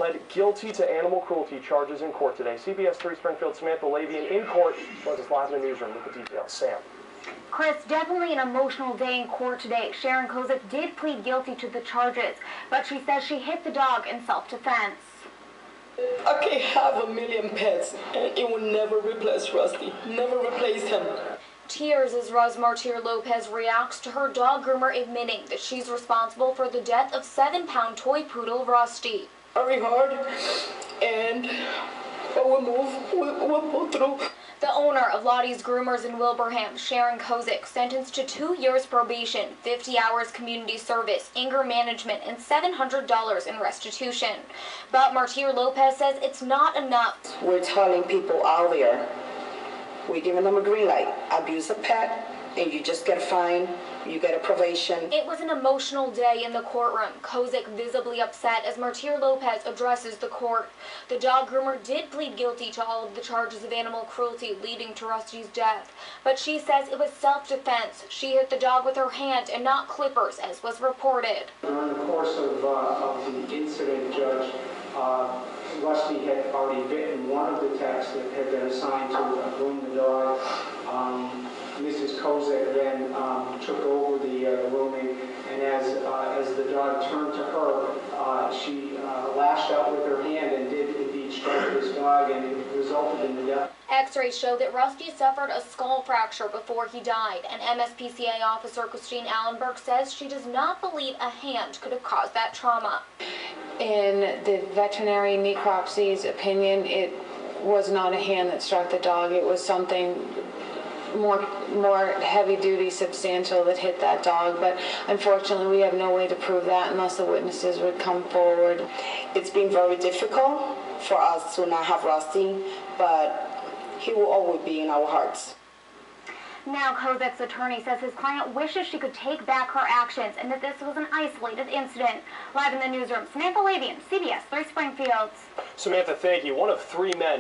pled guilty to animal cruelty charges in court today. CBS 3 Springfield Samantha Lavian in court. Joins us live in the newsroom with the details. Sam. Chris, definitely an emotional day in court today. Sharon Kozik did plead guilty to the charges, but she says she hit the dog in self-defense. I can't have a million pets, and it will never replace Rusty. Never replace him. Tears as Roz Martir Lopez reacts to her dog groomer admitting that she's responsible for the death of 7-pound toy poodle Rusty. Very hard, and we'll pull through. The owner of Lottie's Groomers in Wilbraham, Sharon Kozik, sentenced to 2 years probation, 50 hours community service, anger management, and $700 in restitution. But Martir Lopez says it's not enough. We're telling people out there, we're giving them a green light. Abuse a pet, and you just get a fine, you get a probation. It was an emotional day in the courtroom. Kozik visibly upset as Martir Lopez addresses the court. The dog groomer did plead guilty to all of the charges of animal cruelty leading to Rusty's death, but she says it was self-defense. She hit the dog with her hand and not clippers, as was reported. During the course of the incident, Judge, Rusty had already bitten one of the techs that had been assigned to groom the dog. Mrs. Kozik then took over the grooming, and as the dog turned to her, she lashed out with her hand and did indeed strike this dog, and it resulted in the death. X-rays show that Rusty suffered a skull fracture before he died, and MSPCA officer Christine Allenberg says she does not believe a hand could have caused that trauma. In the veterinary necropsy's opinion, it was not a hand that struck the dog. It was something more heavy-duty, substantial that hit that dog, but unfortunately we have no way to prove that unless the witnesses would come forward. It's been very difficult for us to not have Rusty, but he will always be in our hearts. Now Kozik's attorney says his client wishes she could take back her actions and that this was an isolated incident. Live in the newsroom, Samantha Lavian, CBS 3 Springfield. Samantha, thank you. One of 3 men